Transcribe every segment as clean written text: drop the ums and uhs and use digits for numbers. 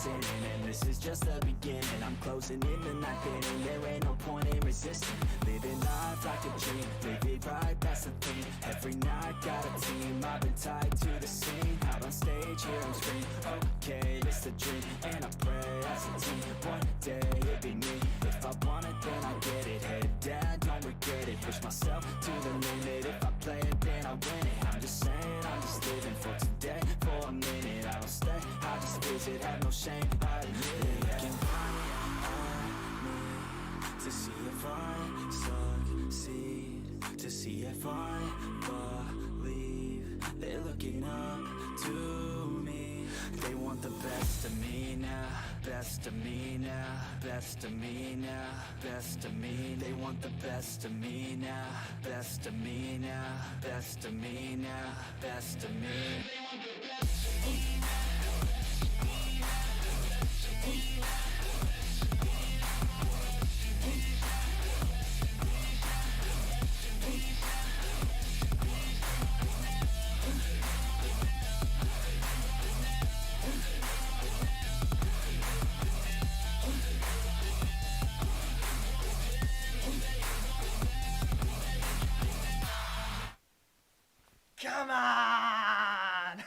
listening, and this is just the beginning. I'm closing in the night inning, there ain't no point in resisting. Living life like a dream, live it right, that's the thing. Every night got a team, I've been tied to the scene. Out on stage, here I'm screaming, okay, this a dream. And I pray as a team, one day it'll be me. If I want it, then I get it. Head down, don't regret it. Push myself to the limit. If I play it, then I win it. I'm just saying, I'm just living for today. For a minute, I don't stay, I just visit, have no shame, I admit it. Looking right at me to see if I succeed, to see if I believe. They're looking up to me. They want the best of me now, best of me now, best of me now, best of me. They want the best of me now, best of me now, best of me now, best of me. They want the best of me now. Come on!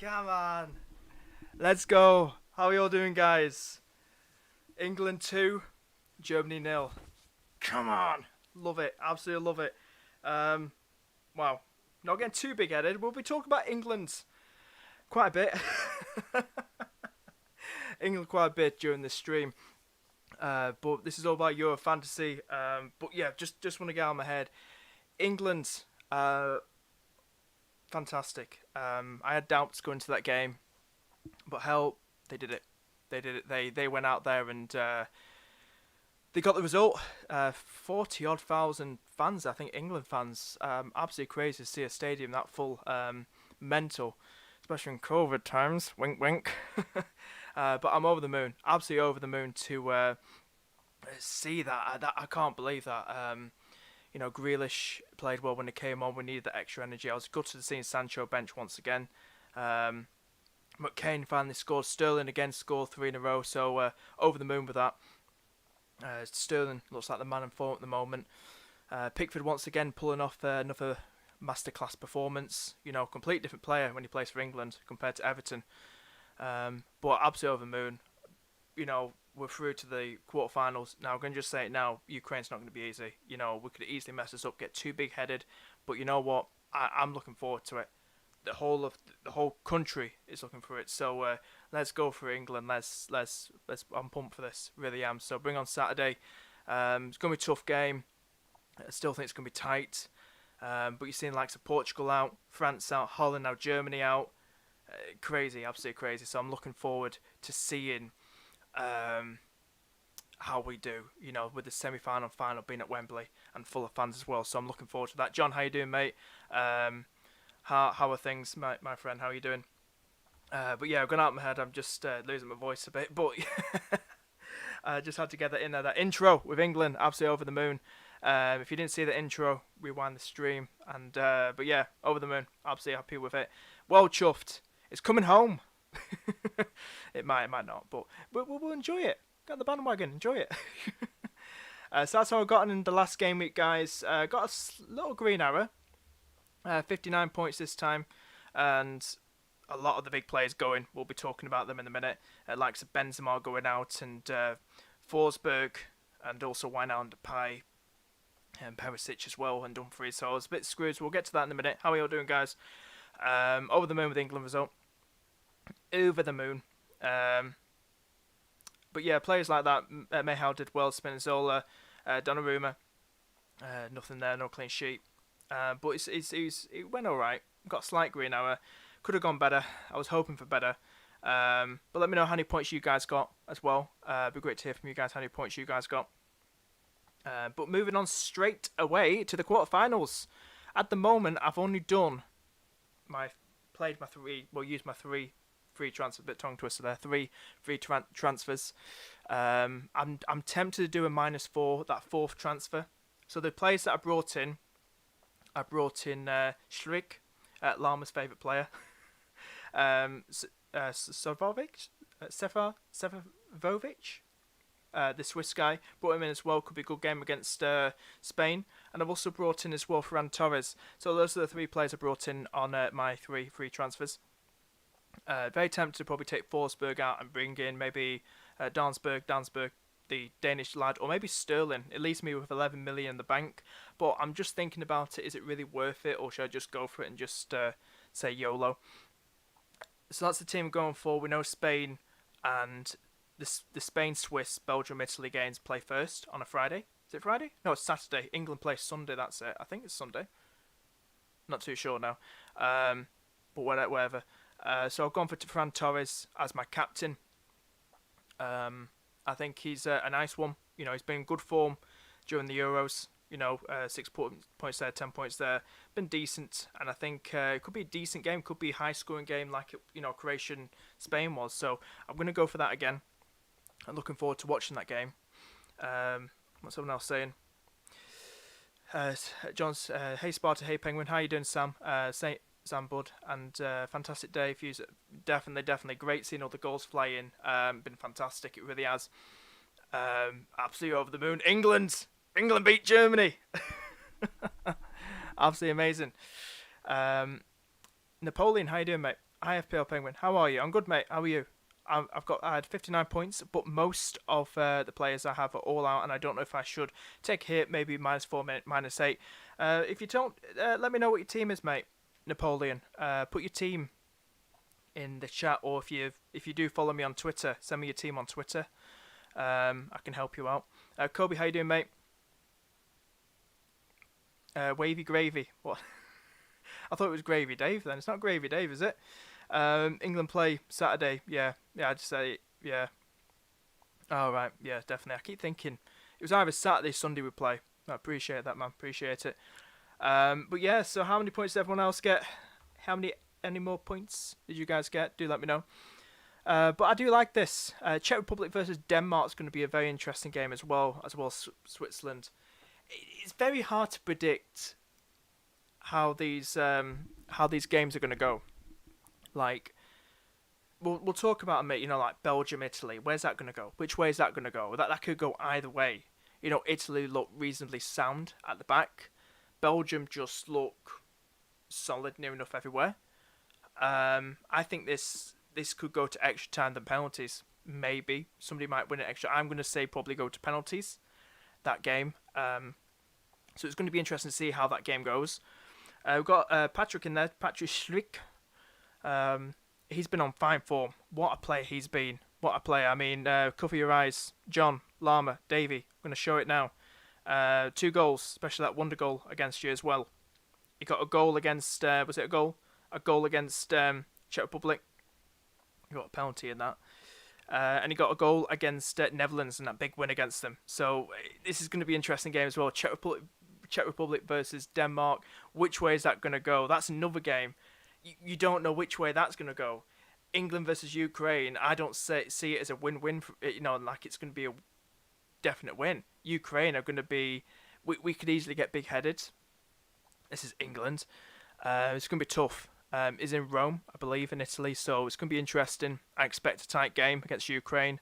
Come on! Let's go! How are you all doing, guys? England 2, Germany 0. Come on! Love it. Absolutely love it. Wow. Not getting too big-headed. We'll be talking about England quite a bit. England quite a bit during this stream. But this is all about Euro fantasy. But yeah, just want to get out of my head. England, fantastic. I had doubts going into that game, but hell, they did it. They did it. They went out there and they got the result. 40-odd thousand fans, I think, England fans. Absolutely crazy to see a stadium that full. Mental, especially in COVID times. Wink, wink. But I'm over the moon. Absolutely over the moon to see that. I can't believe that. You know, Grealish played well when he came on. We needed that extra energy. I was gutted to see Sancho bench once again. McCain finally scored. Sterling again scored 3 in a row. So over the moon with that. Sterling looks like the man in form at the moment. Pickford once again pulling off another masterclass performance. You know, complete different player when he plays for England compared to Everton. But absolutely over the moon. You know, we're through to the quarterfinals. Now, I'm going to just say it now, Ukraine's not going to be easy. You know, we could easily mess this up, get too big-headed. But you know what? I'm looking forward to it. The whole country is looking for it. So let's go for England. Let's. I'm pumped for this. Really am. So bring on Saturday. It's going to be a tough game. I still think it's going to be tight. But you're seeing likes of Portugal out, France out, Holland out, Germany out. Crazy, absolutely crazy. So I'm looking forward to seeing how we do, you know, with the semi-final and final being at Wembley and full of fans as well. So I'm looking forward to that. John, how you doing, mate? How are things, my friend? How are you doing? But yeah, I've gone out of my head. I'm just losing my voice a bit, but I just had to get that in there. That intro with England, absolutely over the moon. If you didn't see the intro, rewind the stream. And but yeah, over the moon. Absolutely happy with it. Well chuffed. It's coming home. It might not, but we'll enjoy it. Get on the bandwagon, enjoy it. So that's how I got in the last game week, guys. Got a little green arrow. 59 points this time, and a lot of the big players going. We'll be talking about them in a minute. Likes of Benzema going out, and Forsberg, and also Wijnaldum Depay, and Perisic as well, and Dumfries. So I was a bit screwed. So we'll get to that in a minute. How are you all doing, guys? Over the moon with the England result. Over the moon. But yeah, players like that. Mayhow did well. Spinazzola, Donnarumma. Nothing there, no clean sheet. But it went alright. Got a slight green arrow. Could have gone better. I was hoping for better. But let me know how many points you guys got as well. It'd be great to hear from you guys how many points you guys got. But moving on straight away to the quarterfinals. At the moment, I've only done used my three free transfer, bit tongue twister there. 3 free transfers. I'm tempted to do a -4, that 4th transfer. So the players that I brought in Schlick, Lama's favourite player. Seferovic, the Swiss guy. Brought him in as well. Could be a good game against Spain. And I've also brought in as well Ferran Torres. So those are the 3 players I brought in on my 3 free transfers. Very tempted to probably take Forsberg out and bring in maybe Dansberg, the Danish lad, or maybe Sterling. It leaves me with 11 million in the bank. But I'm just thinking about it. Is it really worth it, or should I just go for it and just say YOLO? So that's the team going for. We know Spain and the Spain, Swiss, Belgium, Italy games play first on a Friday. Is it Friday? No, it's Saturday. England plays Sunday. That's it. I think it's Sunday. Not too sure now. But whatever. So I've gone for Ferran Torres as my captain. I think he's a nice one. You know, he's been in good form during the Euros. You know, 6 points there, 10 points there. Been decent, and I think it could be a decent game. Could be a high-scoring game like Croatian-Spain was. So I'm going to go for that again. I'm looking forward to watching that game. What's someone else saying? John's, hey Sparta, hey Penguin, how you doing, Sam? Sam Bud, and fantastic day for you. Definitely great seeing all the goals fly in. Been fantastic, it really has. Absolutely over the moon. England beat Germany. Absolutely amazing. Napoleon, how you doing, mate? Hi FPL Penguin, how are you? I'm good, mate. How are you? I had 59 points, but most of the players I have are all out, and I don't know if I should take a hit, maybe -4, -8. If you don't, let me know what your team is, mate. Napoleon, put your team in the chat, or if you do follow me on Twitter, send me your team on Twitter. I can help you out. Kobe, how you doing, mate? Wavy Gravy. What? I thought it was Gravy Dave. Then it's not Gravy Dave, is it? England play Saturday. Yeah. I'd say yeah. All right. Yeah, definitely. I keep thinking it was either Saturday, Sunday we play. I appreciate that, man. Appreciate it. But yeah. So how many points did everyone else get? Any more points did you guys get? Do let me know. But I do like this. Czech Republic versus Denmark is going to be a very interesting game as well as Switzerland. It's very hard to predict how these games are going to go. Like, we'll talk about them, mate. Like Belgium, Italy. Where's that going to go? Which way is that going to go? That could go either way. Italy look reasonably sound at the back. Belgium just look solid near enough everywhere. I think this could go to extra time than penalties. Maybe somebody might win it extra. I'm going to say probably go to penalties. That game. So it's going to be interesting to see how that game goes. We've got Patrick in there. Patrick Schlick. He's been on fine form. What a player he's been. What a player. I mean, cover your eyes. John, Lama, Davey. I'm going to show it now. 2 goals, especially that wonder goal against you as well. He got a goal against, was it a goal? A goal against Czech Republic. He got a penalty in that. And he got a goal against Netherlands in that big win against them. So this is going to be an interesting game as well. Czech Republic versus Denmark. Which way is that going to go? That's another game. You don't know which way that's going to go. England versus Ukraine. I don't see it as a win-win. Like it's going to be a definite win. Ukraine are going to be. We could easily get big-headed. This is England. It's going to be tough. Is in Rome, I believe, in Italy. So it's going to be interesting. I expect a tight game against Ukraine.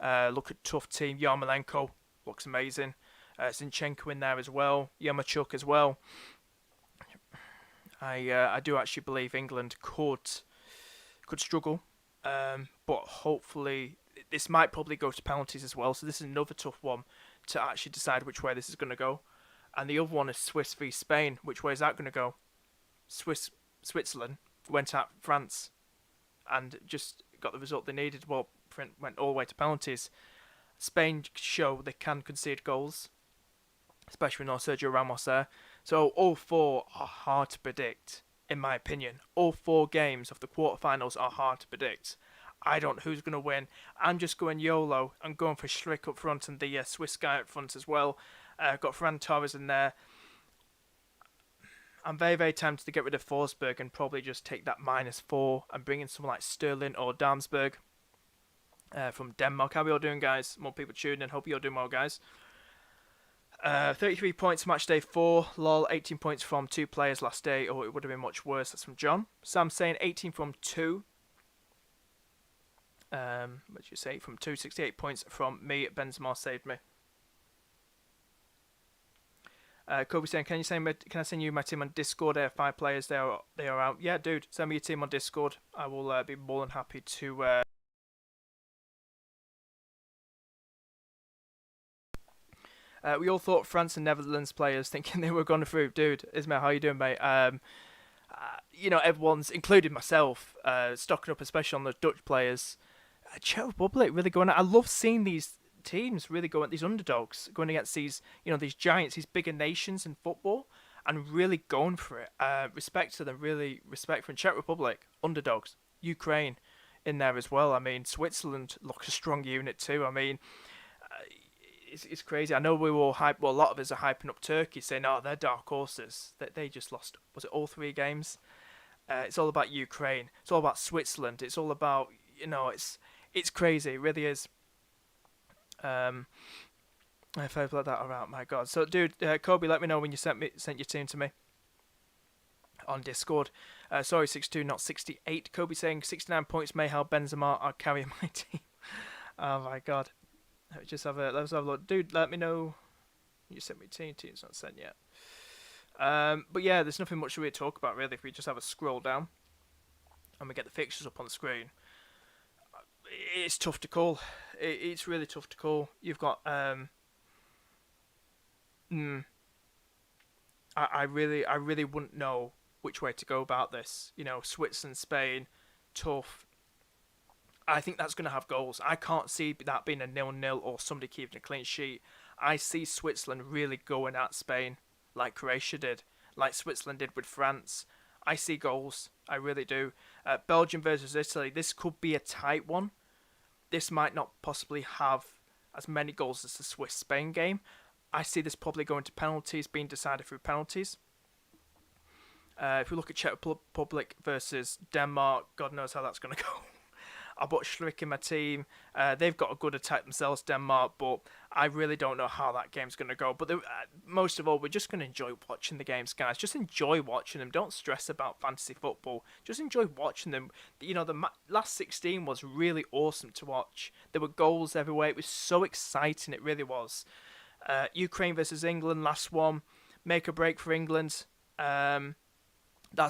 Look at tough team. Yarmolenko looks amazing. Zinchenko in there as well. Yaremchuk as well. I do actually believe England could struggle. But hopefully this might probably go to penalties as well. So this is another tough one to actually decide which way this is going to go. And the other one is Swiss v Spain. Which way is that going to go? Switzerland went at France and just got the result they needed. Well, went all the way to penalties. Spain show they can concede goals, especially with no Sergio Ramos there. So all 4 are hard to predict, in my opinion. All 4 games of the quarterfinals are hard to predict. I don't know who's going to win. I'm just going YOLO. I'm going for Schlick up front and the Swiss guy up front as well. Got Ferran Torres in there. I'm very, very tempted to get rid of Forsberg and probably just take that -4 and bring in someone like Sterling or Dansberg from Denmark. How are we all doing, guys? More people tuning in. Hope you're doing well, guys. 33 points match day 4. Lol, 18 points from 2 players last day. Oh, it would have been much worse. That's from John. Sam saying 18 from 2. What you say? From 268 points from me. Benzema saved me. Kobe saying, can I send you my team on Discord? I have 5 players. They are out. Yeah, dude, send me your team on Discord. I will be more than happy to. We all thought France and Netherlands players thinking they were going through. Dude, Ismail, how you doing, mate? Everyone's, including myself, stocking up, especially on the Dutch players. Czech Republic really going. I love seeing these teams really go at these underdogs, going against these giants, these bigger nations in football, and really going for it. Respect to them, really respect from Czech Republic, underdogs, Ukraine in there as well. I mean, Switzerland looks a strong unit too. I mean, it's crazy. I know we were all hype. Well, a lot of us are hyping up Turkey, saying, "Oh, they're dark horses." That they just lost. Was it all 3 games? It's all about Ukraine. It's all about Switzerland. It's all about it's crazy. It really is. If I've let that around, my God. So, dude, Kobe, let me know when you sent your team to me on Discord. Sorry, 62, not 68. Kobe saying 69 points may help Benzema. I'll carry my team. Oh my God. Let's have a look. Dude, let me know. You sent me team. Team's not sent yet. But yeah, there's nothing much to really talk about really. If we just have a scroll down and we get the fixtures up on the screen, it's tough to call. It's really tough to call. You've got I really wouldn't know which way to go about this. Switzerland, Spain, tough. I think that's going to have goals. I can't see that being a 0-0 or somebody keeping a clean sheet. I see Switzerland really going at Spain like Croatia did, like Switzerland did with France. I see goals. I really do. Belgium versus Italy. This could be a tight one. This might not possibly have as many goals as the Swiss-Spain game. I see this probably going to penalties, being decided through penalties. If we look at Czech Republic versus Denmark, God knows how that's going to go. I bought Schlick in my team. They've got a good attack themselves, Denmark, but I really don't know how that game's going to go. But most of all, we're just going to enjoy watching the games, guys. Just enjoy watching them. Don't stress about fantasy football. Just enjoy watching them. The last 16 was really awesome to watch. There were goals everywhere. It was so exciting. It really was. Ukraine versus England, last one. Make a break for England. That's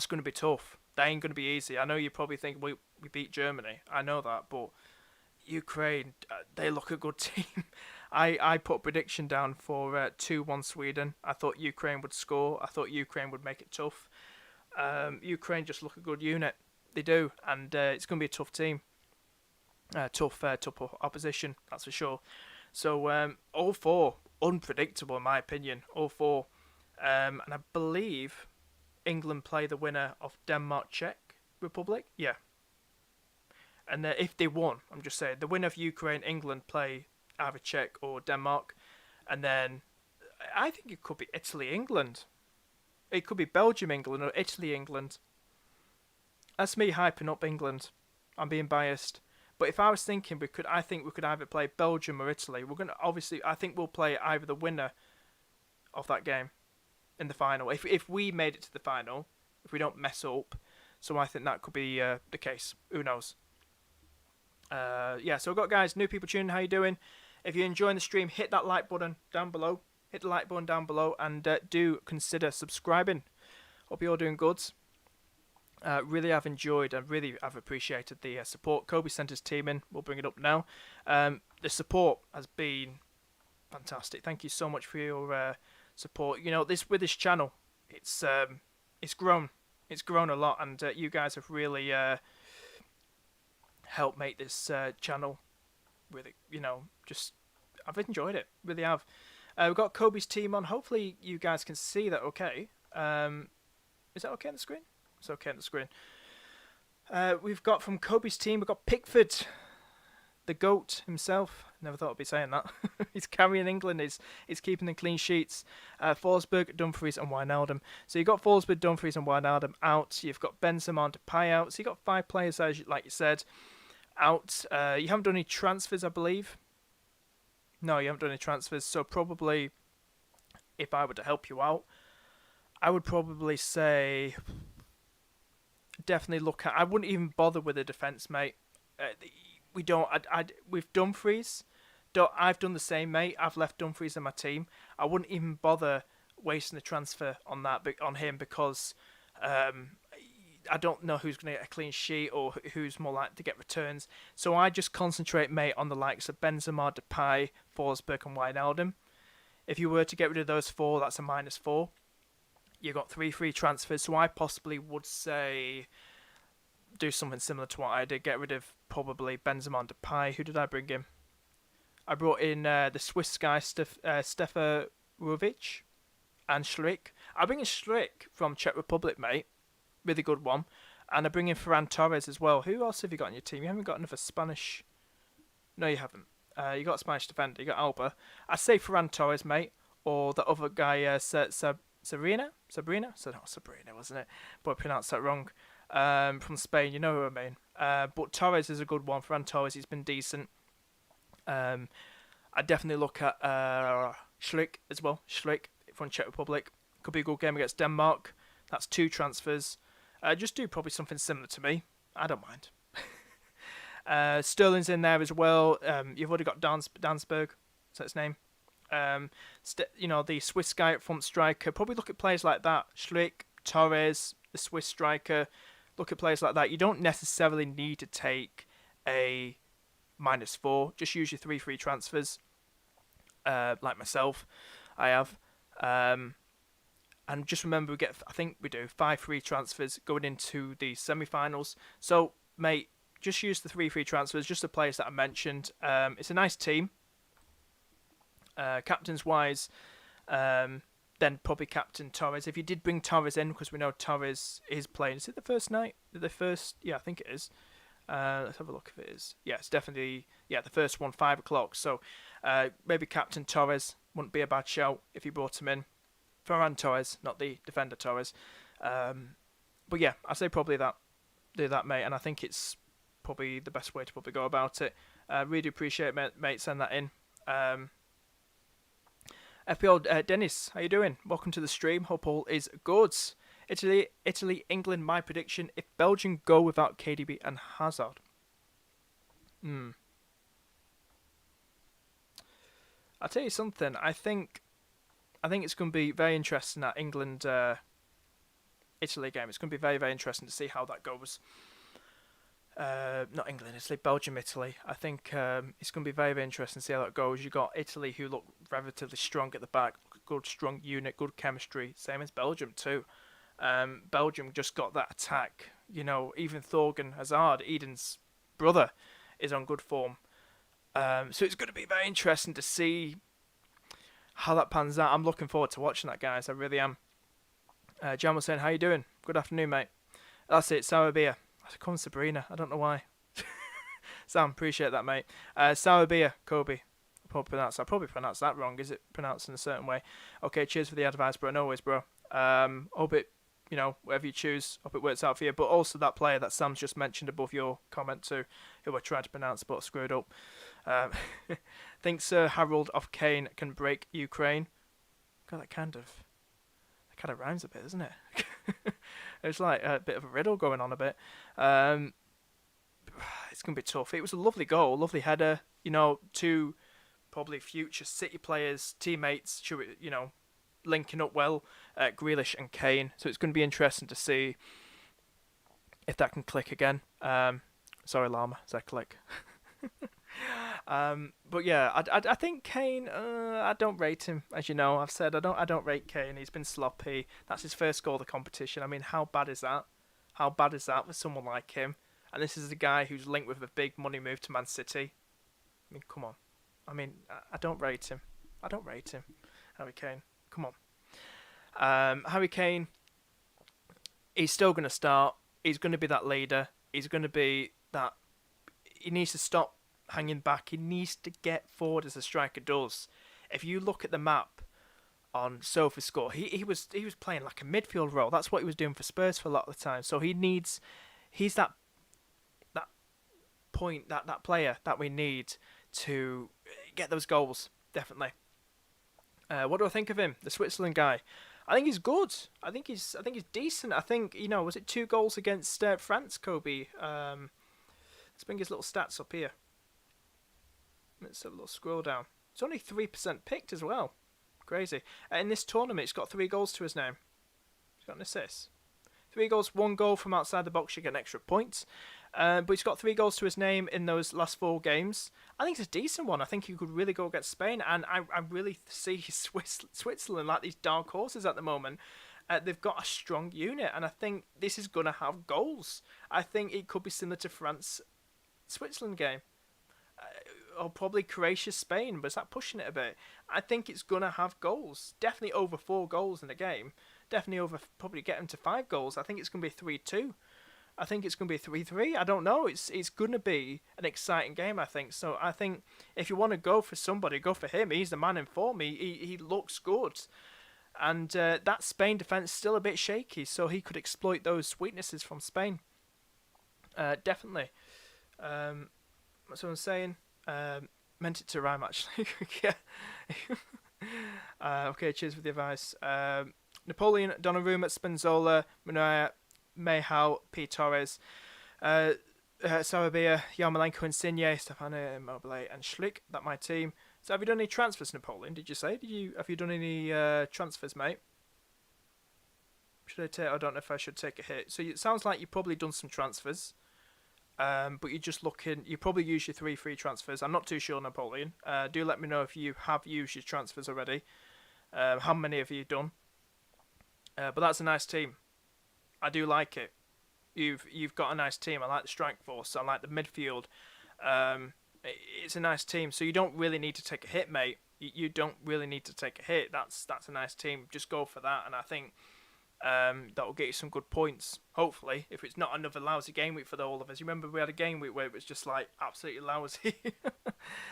going to be tough. That ain't going to be easy. I know you probably think we beat Germany. I know that, but Ukraine, they look a good team. I put a prediction down for 2-1 Sweden. I thought Ukraine would score. I thought Ukraine would make it tough. Ukraine just look a good unit. They do, and it's going to be a tough team. Tough opposition, that's for sure. So all 4 unpredictable in my opinion. All 4, and I believe England play the winner of Denmark Czech Republic. Yeah. And if they won, I'm just saying, the winner of Ukraine, England play either Czech or Denmark. And then I think it could be Italy, England. It could be Belgium, England, or Italy, England. That's me hyping up England. I'm being biased. But if I was thinking, I think we could either play Belgium or Italy. I think we'll play either the winner of that game in the final. If we made it to the final, if we don't mess up. So I think that could be the case. Who knows? So we've got guys, new people tuning. How you doing? If you're enjoying the stream, hit that like button down below. Hit the like button down below, and do consider subscribing. Hope you're all doing good. Really have enjoyed and really have appreciated the support. Kobe sent his team in. We'll bring it up now. The support has been fantastic. Thank you so much for your support. With this channel, it's grown. It's grown a lot, and you guys have really helped make this channel really, I've enjoyed it. Really have. We've got Kobe's team on. Hopefully you guys can see that okay. Is that okay on the screen? It's okay on the screen. We've got from Kobe's team, we've got Pickford, the GOAT himself. Never thought I'd be saying that. He's carrying England. He's keeping the clean sheets. Forsberg, Dumfries, and Wijnaldum. So you've got Forsberg, Dumfries, and Wijnaldum out. You've got Benzema and Depay out. So you've got 5 players, like you said, out. You haven't done any transfers, I believe. No, you haven't done any transfers. So probably, if I were to help you out, I would probably say definitely look at... I wouldn't even bother with a defence, mate. we don't. With Dumfries, I've done the same, mate. I've left Dumfries in my team. I wouldn't even bother wasting the transfer on on him because um, I don't know who's going to get a clean sheet or who's more likely to get returns. So I just concentrate, mate, on the likes of Benzema, Depay, Forsberg, and Wijnaldum. If you were to get rid of those four, that's a -4. You got 3 free transfers, so I possibly would say do something similar to what I did. Get rid of probably Benzema and Depay. Who did I bring in? I brought in the Swiss guy, Stefa Rovic and Schlick. I bring in Schlick from Czech Republic, mate. Really good one. And I bring in Ferran Torres as well. Who else have you got on your team? You haven't got another Spanish... No, you haven't. You got a Spanish defender. You got Alba. I say Ferran Torres, mate. Or the other guy, Sabrina? Sabrina, wasn't it? But I pronounced that wrong. From Spain, you know who I mean. But Torres is a good one. Ferran Torres, he's been decent. I definitely look at Schlick as well. Schlick from Czech Republic. Could be a good game against Denmark. That's 2 transfers. Just do probably something similar to me. I don't mind. Sterling's in there as well. You've already got Dansberg. Is that his name? The Swiss guy at front striker. Probably look at players like that. Schlick, Torres, the Swiss striker. Look at players like that. You don't necessarily need to take a -4. Just use your 3 free transfers. Like myself, I have. And just remember, I think we do 5 free transfers going into the semi-finals. So, mate, just use the 3 free transfers, just the players that I mentioned. It's a nice team. Captains wise, then probably captain Torres. If you did bring Torres in, because we know Torres is playing. Is it the first night? Yeah, I think it is. Let's have a look if it is. Yeah, it's definitely the first one, 5 o'clock. So maybe captain Torres wouldn't be a bad shout if you brought him in. Ferran Torres, not the defender Torres. But yeah, I say probably do that, mate. And I think it's probably the best way to probably go about it. Really do appreciate it, mate. Send that in. FPL Dennis, how you doing? Welcome to the stream. Hope all is good. Italy, England. My prediction: if Belgium go without KDB and Hazard. I'll tell you something. I think it's going to be very interesting, that England Italy game. It's going to be very, very interesting to see how that goes. Not England, Italy, Belgium, Italy. I think it's going to be very, very interesting to see how that goes. You got Italy, who look relatively strong at the back, good strong unit, good chemistry. Same as Belgium too. Belgium just got that attack. Even Thorgan Hazard, Eden's brother, is on good form. So it's going to be very interesting to see how that pans out. I'm looking forward to watching that, guys. I really am. Jan was saying, how you doing? Good afternoon, mate. That's it, sour beer. I call him Sabrina. I don't know why. Sam, appreciate that, mate. Sour beer, Kobe. I probably pronounced that wrong. Is it pronounced in a certain way? Okay, cheers for the advice, bro. No worries, bro. Hope it, whatever you choose, hope it works out for you. But also that player that Sam's just mentioned above your comment too, who I tried to pronounce but screwed up. Think Sir Harold of Kane can break Ukraine. God, that kind of rhymes a bit, doesn't it? It's like a bit of a riddle going on a bit. It's going to be tough. It was a lovely goal, lovely header. 2 probably future City players, teammates, linking up well, Grealish and Kane. So it's going to be interesting to see if that can click again. Sorry, Llama, does that click? But yeah, I think Kane. I don't rate him, as you know. I've said I don't rate Kane. He's been sloppy. That's his first goal of the competition. I mean, how bad is that? How bad is that for someone like him? And this is a guy who's linked with a big money move to Man City. I mean, come on. I mean, I don't rate him. Harry Kane. Come on. Harry Kane. He's still going to start. He's going to be that leader. He's going to be that. He needs to stop hanging back. He needs to get forward as a striker does. If you look at the map on SofaScore, he was playing like a midfield role. That's what he was doing for Spurs for a lot of the time. So he's that point, that player that we need to get those goals, definitely. What do I think of him, the Switzerland guy? I think he's good. I think he's decent. I think, was it 2 goals against France, Kobe? Let's bring his little stats up here. Let's have a little scroll down. It's only 3% picked as well. Crazy. In this tournament, he's got 3 goals to his name. He's got an assist. 3 goals, 1 goal from outside the box, you get an extra point. But he's got 3 goals to his name in those last 4 games. I think it's a decent one. I think he could really go against Spain. And I really see Switzerland like these dark horses at the moment. They've got a strong unit. And I think this is going to have goals. I think it could be similar to France-Switzerland game. Or probably Croatia-Spain, but is that pushing it a bit? I think it's going to have goals. Definitely over 4 goals in a game. Definitely over, probably get them to 5 goals. I think it's going to be 3-2. I think it's going to be 3-3. I don't know. It's going to be an exciting game, I think. So I think if you want to go for somebody, go for him. He's the man in form. He looks good. And that Spain defence is still a bit shaky, so he could exploit those weaknesses from Spain. Definitely. That's what I'm saying. Meant it to rhyme, actually. Yeah. Okay, cheers for the advice. Napoleon, Donnarumma, Spinazzola, Munaya, Mayhau, P. Torres, Sarabia, Yarmolenko, Insigne, Stefano Immobile, and Schlick. That my team. So have you done any transfers, Napoleon? Did you say? Have you done any transfers, mate? Should I take? I don't know if I should take a hit. So it sounds like you've probably done some transfers. But you're just looking. You probably use your 3 free transfers. I'm not too sure, Napoleon. Do let me know if you have used your transfers already. How many have you done? But that's a nice team. I do like it. You've got a nice team. I like the strike force. I like the midfield. It's a nice team. So you don't really need to take a hit, mate. You don't really need to take a hit. That's a nice team. Just go for that, and I think. That will get you some good points, hopefully, if it's not another lousy game week for all of us. You remember we had a game week where it was just like absolutely lousy.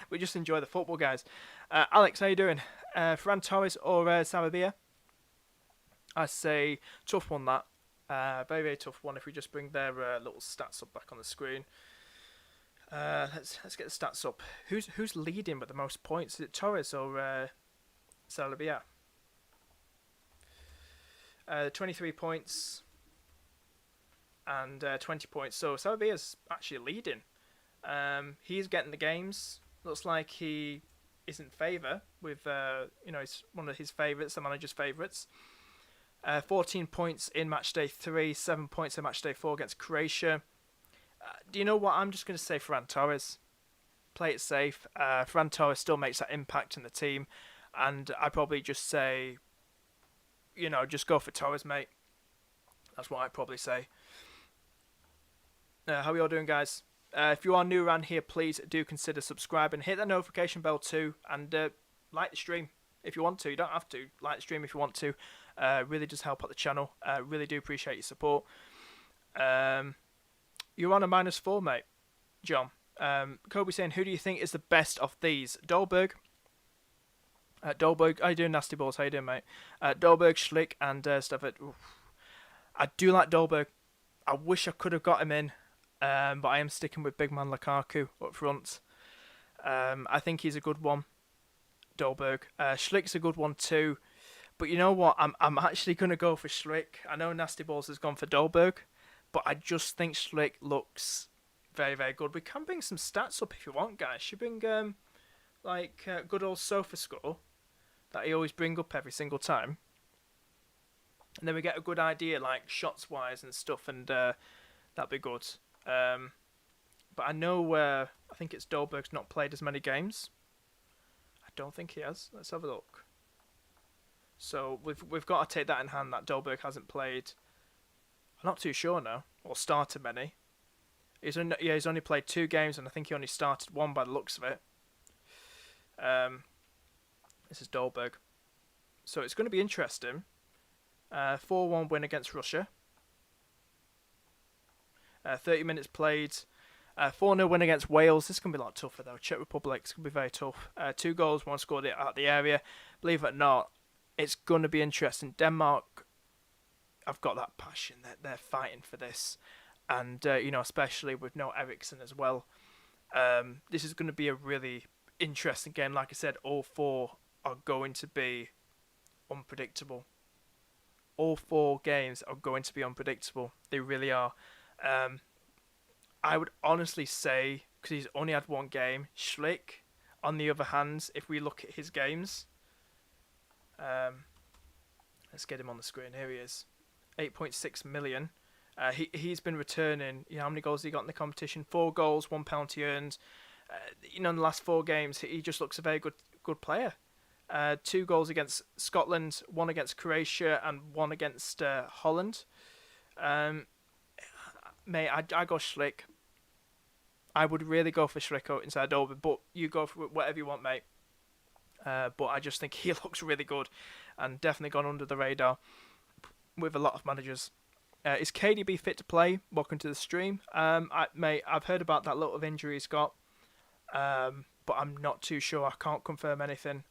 We just enjoy the football, guys. Alex, how you doing? Ferran Torres or Sarabia? I say tough one, that. Very, very tough one if we just bring their little stats up back on the screen. Let's get the stats up. Who's leading with the most points? Is it Torres or Sarabia? 23 points and 20 points. So Sarabia's actually leading. He's getting the games. Looks like he is in favour with, he's one of his favourites, the manager's favourites. 14 points in match day 3, 7 points in match day 4 against Croatia. Do you know what? I'm just going to say Ferran Torres. Play it safe. Ferran Torres still makes that impact in the team. And I probably just say, just go for Torres, mate. That's what I'd probably say. How are you all doing, guys? If you are new around here, please do consider subscribing. Hit that notification bell too. And like the stream if you want to. You don't have to. Like the stream if you want to. Really does help out the channel. Really do appreciate your support. You're on a -4, mate. John. Kobe saying, who do you think is the best of these? Dolberg. Dolberg, how you doing, Nasty Balls? How you doing, mate? Dolberg, Schlick, and Stafford. I do like Dolberg. I wish I could have got him in, but I am sticking with big man Lukaku up front. I think he's a good one, Dolberg. Schlick's a good one too. But you know what? I'm actually going to go for Schlick. I know Nasty Balls has gone for Dolberg, but I just think Schlick looks very, very good. We can bring some stats up if you want, guys. Should bring good old sofa score that he always bring up every single time, and then we get a good idea like shots wise and stuff, and that'd be good. But I know I think it's Dolberg's not played as many games. I don't think he has. Let's have a look. So we've got to take that in hand that Dolberg hasn't played. I'm not too sure now, or started many. He's only played 2 games, and I think he only started 1 by the looks of it. This is Dolberg. So it's going to be interesting. 4-1 win against Russia. 30 minutes played. 4-0 win against Wales. This is going to be a lot tougher though. Czech Republic, it's going to be very tough. 2 goals, 1 scored out the area. Believe it or not, it's going to be interesting. Denmark, I've got that passion. They're fighting for this. And, especially with no Eriksen as well. This is going to be a really interesting game. Like I said, all 4 are going to be unpredictable. All 4 games are going to be unpredictable. They really are. I would honestly say, because he's only had one game, Schlick. On the other hand, if we look at his games, um, let's get him on the screen. Here he is, 8.6 million. He's been returning. How many goals he got in the competition? 4 goals, 1 penalty earned. In the last 4 games, he just looks a very good player. 2 goals against Scotland, 1 against Croatia, and 1 against Holland. Mate, I go Schlick. I would really go for Schlick inside Dover, but you go for whatever you want, mate. But I just think he looks really good and definitely gone under the radar with a lot of managers. Is KDB fit to play? Welcome to the stream. Mate, I've heard about that lot of injury he's got, but I'm not too sure. I can't confirm anything.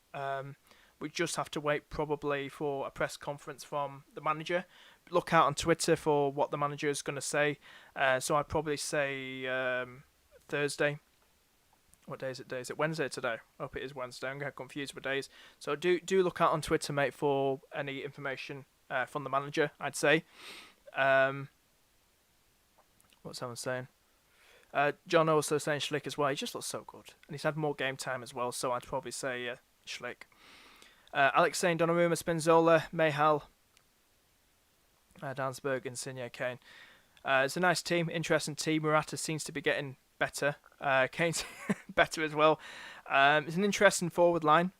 We just have to wait probably for a press conference from the manager. Look out on Twitter for what the manager is going to say. So I'd probably say Thursday. What day is it? Is it Wednesday today? I hope it is Wednesday. I'm getting confused with days. So do look out on Twitter, mate, for any information from the manager, I'd say. What's someone saying? John also saying Schlick as well. He just looks so good. And he's had more game time as well, so I'd probably say Schlick. Alex saying Donnarumma, Spinzola, Mayhal, Dansberg, and Insigne, Kane. It's a nice team, interesting team. Morata seems to be getting better. Kane's better as well. It's an interesting forward line.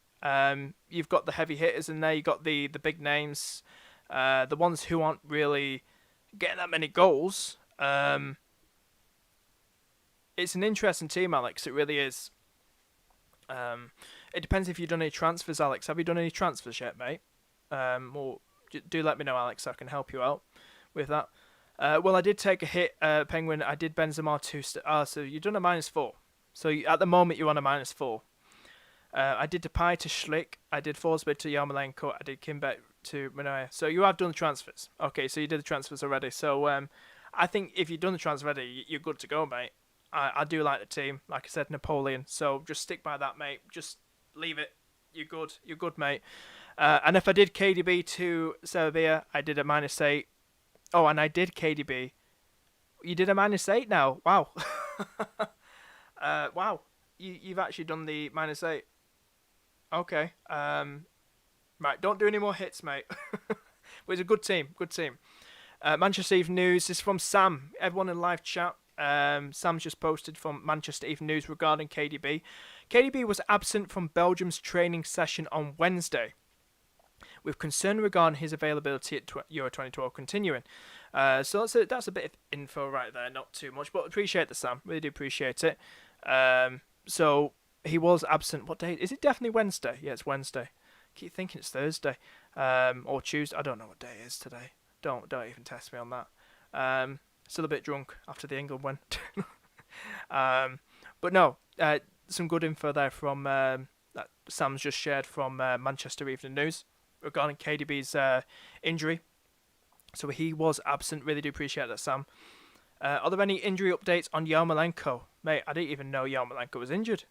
You've got the heavy hitters in there. You've got the big names. The ones who aren't really getting that many goals. It's an interesting team, Alex. It really is. It depends if you've done any transfers, Alex. Have you done any transfers yet, mate? Or do let me know, Alex. I can help you out with that. Well, I did take a hit, Penguin. I did Benzema 2. So you've done a -4. So at the moment, you're on a -4. I did Depay to Schlick. I did Forsberg to Yarmolenko. I did Kimbet to Manoia. So you have done the transfers. Okay, so you did the transfers already. So I think if you've done the transfer already, you're good to go, mate. I do like the team. Like I said, Napoleon. So just stick by that, mate. Just leave it. You're good. You're good, mate. And if I did KDB to Serbia, I did a -8. Oh, and I did KDB. You did a -8 now. Wow. Wow. You've actually done the -8. Okay. Right. Don't do any more hits, mate. But it's a good team. Good team. Manchester Evening News. This is from Sam. Everyone in live chat. Sam's just posted from Manchester Evening News regarding KDB. KDB was absent from Belgium's training session on Wednesday, with concern regarding his availability at Euro 2012 continuing. So that's a bit of info right there, not too much, but appreciate the Sam. Really do appreciate it. So he was absent. What day? Is it definitely Wednesday? Yeah, it's Wednesday. Keep thinking it's Thursday. Or Tuesday. I don't know what day it is today. Don't even test me on that. Still a bit drunk after the England win. But no, some good info there from that Sam's just shared from Manchester Evening News regarding KDB's injury. So he was absent. Really do appreciate that, Sam. Are there any injury updates on Yarmolenko? Mate, I didn't even know Yarmolenko was injured.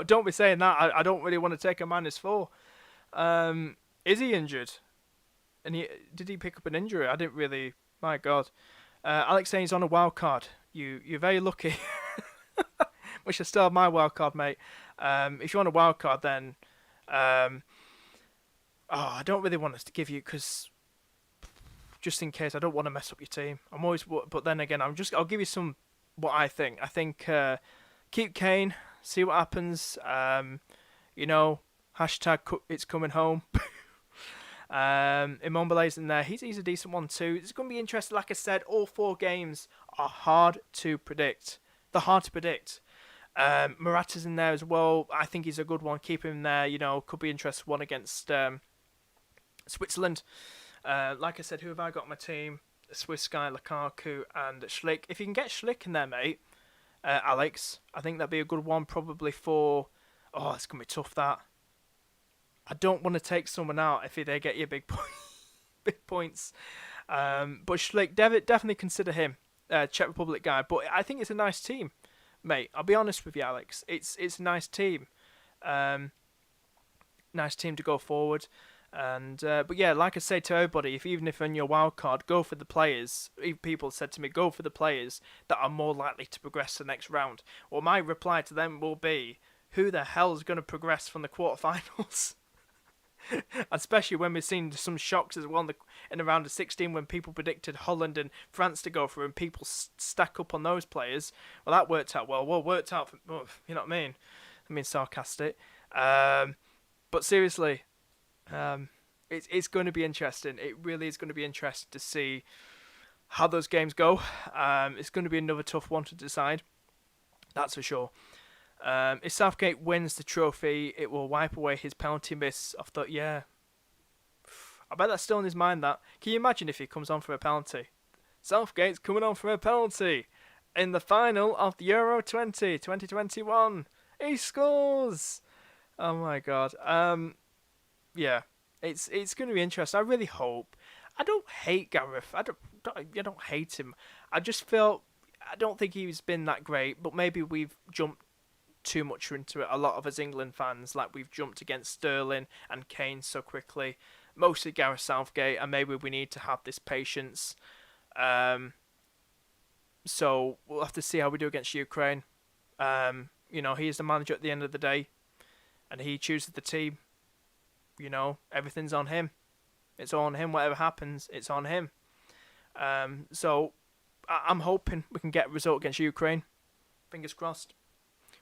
Don't be saying that. I don't really want to take a -4. Is he injured? And did he pick up an injury? I didn't really. My God. Alex saying he's on a wild card. You're very lucky. Wish I still have my wild card, mate. If you're on a wild card, then I don't really want us to give you, because just in case, I don't want to mess up your team. I'm always, but then again, I'll give you some what I think. I think keep Kane, see what happens. Hashtag it's coming home. Immobile's in there. He's a decent one too. It's going to be interesting. Like I said, all 4 games are hard to predict. They're hard to predict. Morata's in there as well. I think he's a good one. Keep him there. Could be interesting one against Switzerland. Like I said, who have I got on my team? The Swiss guy, Lukaku, and Schlick. If you can get Schlick in there, mate, Alex, I think that'd be a good one. Probably for. Oh, it's gonna be tough. That. I don't want to take someone out if they get you big points. But Schlick, definitely consider him. Czech Republic guy. But I think it's a nice team, mate. I'll be honest with you, Alex. It's a nice team. Nice team to go forward. And but yeah, like I say to everybody, even if in your wild card, go for the players. People said to me, go for the players that are more likely to progress to the next round. Well, my reply to them will be, who the hell is going to progress from the quarterfinals? Especially when we've seen some shocks as well in the round of 16 when people predicted Holland and France to go through and people stack up on those players. Well, that worked out well. Well, worked out for, you know what I mean? I mean, sarcastic. But seriously, it's going to be interesting. It really is going to be interesting to see how those games go. It's going to be another tough one to decide. That's for sure. If Southgate wins the trophy, it will wipe away his penalty miss. I thought, yeah. I bet that's still in his mind, that. Can you imagine if he comes on for a penalty? Southgate's coming on for a penalty in the final of the Euro 2021. He scores! Oh my god. Yeah. It's going to be interesting. I really hope. I don't hate Gareth. I don't hate him. I just feel I don't think he's been that great, but maybe we've jumped too much into it. A lot of us England fans, like we've jumped against Sterling and Kane so quickly. Mostly Gareth Southgate, and maybe we need to have this patience. So we'll have to see how we do against Ukraine. He is the manager at the end of the day, and he chooses the team. Everything's on him. It's on him. Whatever happens, it's on him. So I'm hoping we can get a result against Ukraine. Fingers crossed.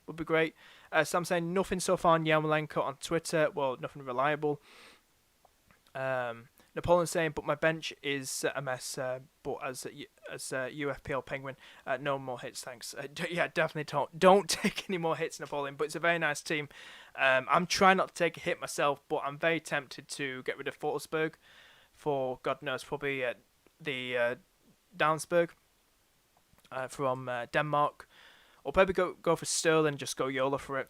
Would be great. Sam saying nothing so far on Yarmolenko on Twitter. Well, nothing reliable. Napoleon saying, but my bench is a mess. But as UFPL Penguin, no more hits, thanks. Yeah, definitely don't take any more hits, Napoleon. But it's a very nice team. I'm trying not to take a hit myself, but I'm very tempted to get rid of Forsberg for God knows probably the Downsberg from Denmark. Or maybe go for Sterling, just go YOLO for it.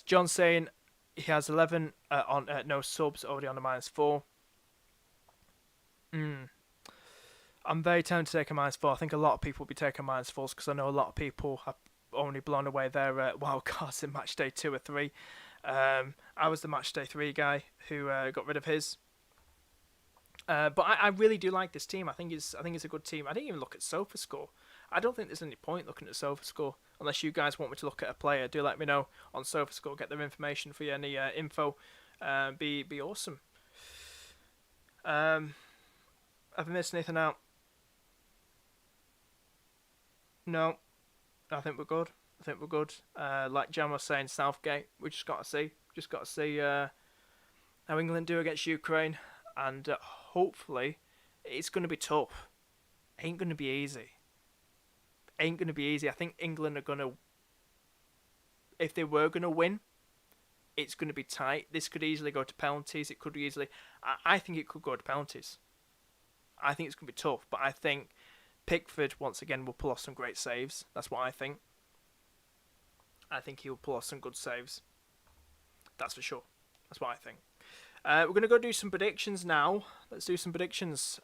John saying he has 11 on no subs, already on a -4. I'm very tempted to take a -4. I think a lot of people will be taking -4s because I know a lot of people have only blown away their wild cards in match day 2 or 3. I was the match day 3 guy who got rid of his. But I really do like this team. I think it's a good team. I didn't even look at SofaScore. I don't think there's any point looking at SofaScore unless you guys want me to look at a player. Do let me know on SofaScore. Get their information for you. Any info. Be awesome. Have I missed anything out? No. I think we're good. Like Jan was saying, Southgate. We just got to see how England do against Ukraine. And hopefully it's going to be tough. Ain't going to be easy. I think England are going to, if they were going to win, it's going to be tight. This could easily go to penalties. I think it could go to penalties. I think it's going to be tough, but I think Pickford, once again, will pull off some great saves. That's what I think. I think he will pull off some good saves. That's for sure. That's what I think. We're going to go do some predictions now. Let's do some predictions.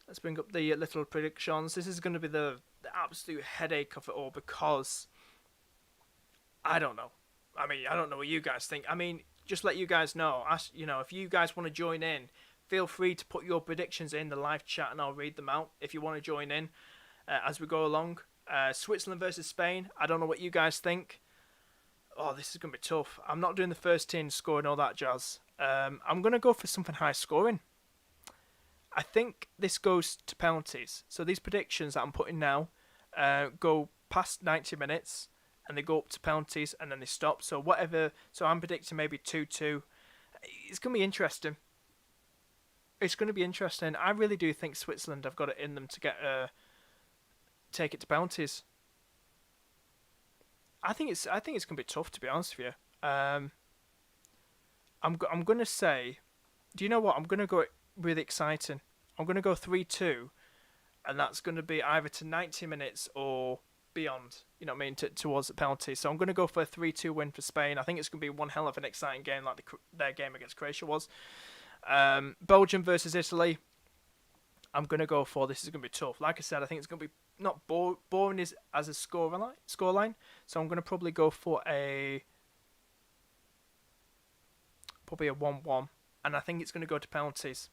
Let's bring up the little predictions. This is going to be the absolute headache of it all because I don't know. I don't know what you guys think. Just let you guys know. If you guys want to join in, feel free to put your predictions in the live chat and I'll read them out if you want to join in as we go along. Switzerland versus Spain. I don't know what you guys think. Oh, this is going to be tough. I'm not doing the first team score and all that jazz. I'm going to go for something high scoring. I think this goes to penalties. So these predictions that I'm putting now go past 90 minutes and they go up to penalties and then they stop. So I'm predicting maybe 2-2. It's going to be interesting. I really do think Switzerland have got it in them to take it to penalties. I think it's going to be tough, to be honest with you. I'm going to say, do you know what? I'm going to go really exciting. I'm going to go 3-2, and that's going to be either to 90 minutes or beyond. You know what I mean? Towards the penalty. So I'm going to go for a 3-2 win for Spain. I think it's going to be one hell of an exciting game, like their game against Croatia was. Belgium versus Italy. I'm going to go for this is going to be tough. Like I said, I think it's going to be not boring as a scoreline. So I'm going to probably go for a probably a 1-1, and I think it's going to go to penalties.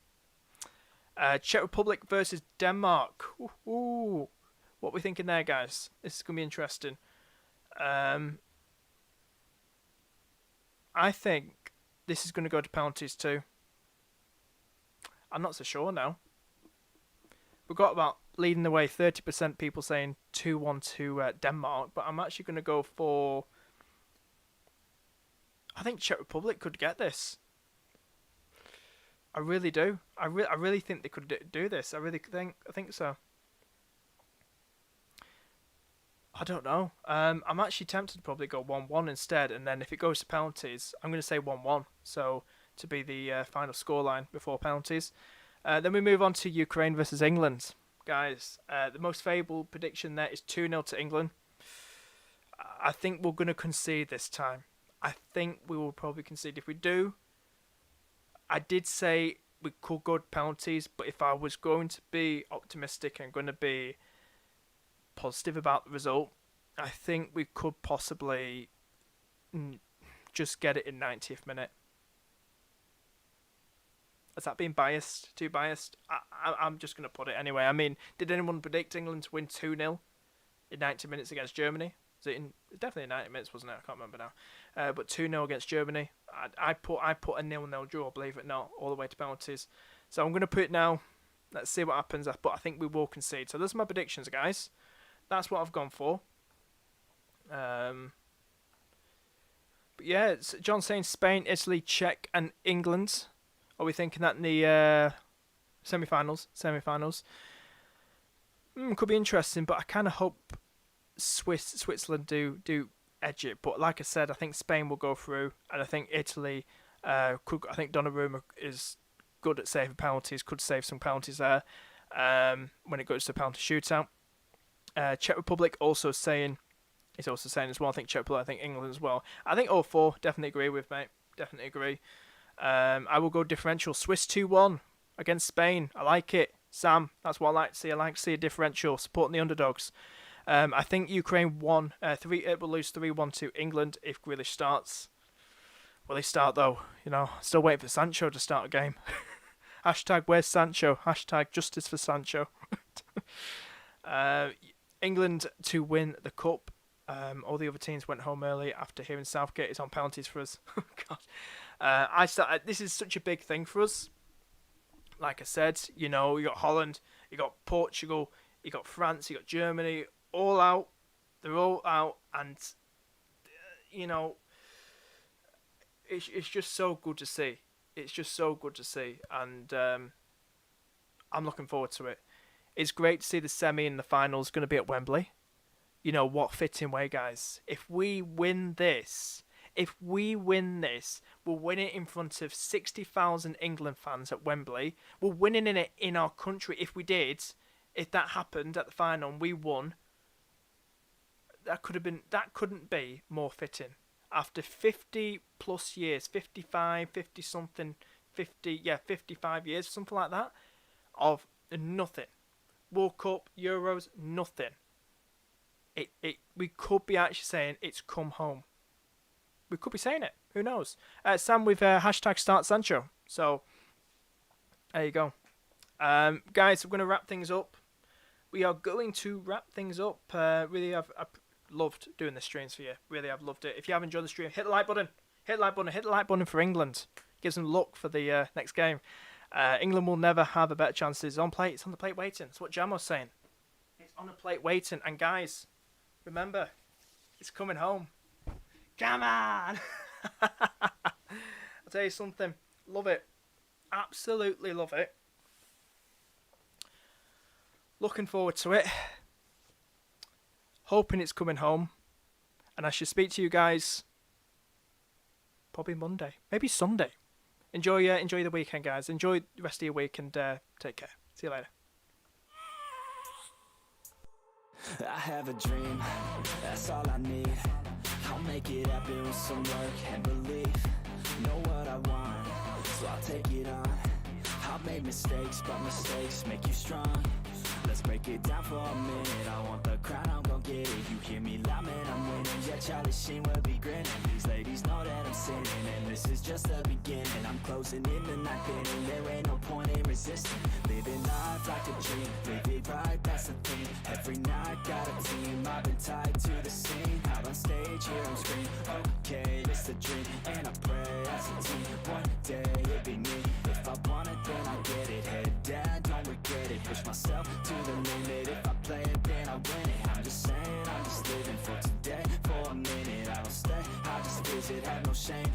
Czech Republic versus Denmark. Ooh. What are we thinking there, guys? This is going to be interesting. I think this is going to go to penalties too. I'm not so sure now. We've got about leading the way 30% people saying 2-1 to Denmark, but I'm actually going to go for... I think Czech Republic could get this. I really do. I really think they could do this. I think so. I don't know. I'm actually tempted to probably go 1-1 instead, and then if it goes to penalties, I'm going to say 1-1. So to be the final scoreline before penalties. Then we move on to Ukraine versus England. Guys, the most favourable prediction there is 2-0 to England. I think we're going to concede this time. I think we will probably concede. If we do, I did say we could go to penalties, but if I was going to be optimistic and going to be positive about the result, I think we could possibly just get it in 90th minute. Is that being biased? Too biased? I'm just going to put it anyway. I mean, did anyone predict England to win 2-0 in 90 minutes against Germany? Was it definitely in 90 minutes, wasn't it? I can't remember now. But 2-0 against Germany. I put a 0-0 draw, believe it or not, all the way to penalties. So I'm going to put it now. Let's see what happens. But I think we will concede. So those are my predictions, guys. That's what I've gone for. But yeah, John's saying Spain, Italy, Czech, and England. Are we thinking that in the semi-finals? Could be interesting, but I kind of hope Switzerland do edge it. But like I said, I think Spain will go through, and I think Italy I think Donnarumma is good at saving penalties. Could save some penalties there when it goes to penalty shootout. Czech Republic also saying as well. I think Czech Republic, I think England as well. I think all four definitely agree with, mate. Definitely agree. I will go differential. Swiss 2-1 against Spain. I like it. Sam, that's what I like to see. I like to see a differential, supporting the underdogs. I think Ukraine will lose 3-1 to England if Grealish starts. Will he start though? Still waiting for Sancho to start a game. Hashtag where's Sancho? Hashtag justice for Sancho. England to win the cup. All the other teams went home early after hearing Southgate is on penalties for us. God. This is such a big thing for us. Like I said, you got Holland, you got Portugal, you got France, you got Germany, all out. They're all out, and it's just so good to see. It's just so good to see, and I'm looking forward to it. It's great to see the semi and the finals going to be at Wembley. What fitting way, guys. If we win this, we'll win it in front of 60,000 England fans at Wembley. We're winning it in our country. If that happened at the final and we won, that couldn't be more fitting. After 50 plus years, 55 something, 55 years, something like that, of nothing. World Cup, Euros, nothing. We could be actually saying it's come home. We could be saying it. Who knows? Sam with hashtag start Sancho. So, there you go. Guys, we're going to wrap things up. We are going to wrap things up. Really, I've loved doing the streams for you. Really, I've loved it. If you have enjoyed the stream, hit the like button. Hit the like button for England. Gives them luck for the next game. England will never have a better chance. It's on plate. It's on the plate waiting. That's what Jam was saying. It's on a plate waiting. And guys, remember, it's coming home. Come on! I'll tell you something. Love it. Absolutely love it. Looking forward to it. Hoping it's coming home. And I should speak to you guys probably Monday. Maybe Sunday. Enjoy the weekend, guys. Enjoy the rest of your week and take care. See you later. I have a dream, that's all I need. I'll make it happen with some work and belief. Know what I want, so I'll take it on. I've made mistakes, but mistakes make you strong. Let's break it down for a minute. I want the crown, I'm gon' get it. You hear me loud, man, I'm winning. Yeah, Charlie Sheen will be grinning. These ladies know that I'm sinning, and this is just the beginning. I'm closing in the night getting, there ain't no point in resisting. Living life like a dream, live it right, that's the thing. Every night got a team, I've been tied to the scene. Out on stage, here I'm screaming, okay, it's a dream. And I pray as a team, one day it'll be me. If I want it, then I get it. Head down, don't regret it. Push myself to the limit. If I play it, then I win it. I'm just saying, I'm just living for today. For a minute, I don't stay, I just visit. Have no shame,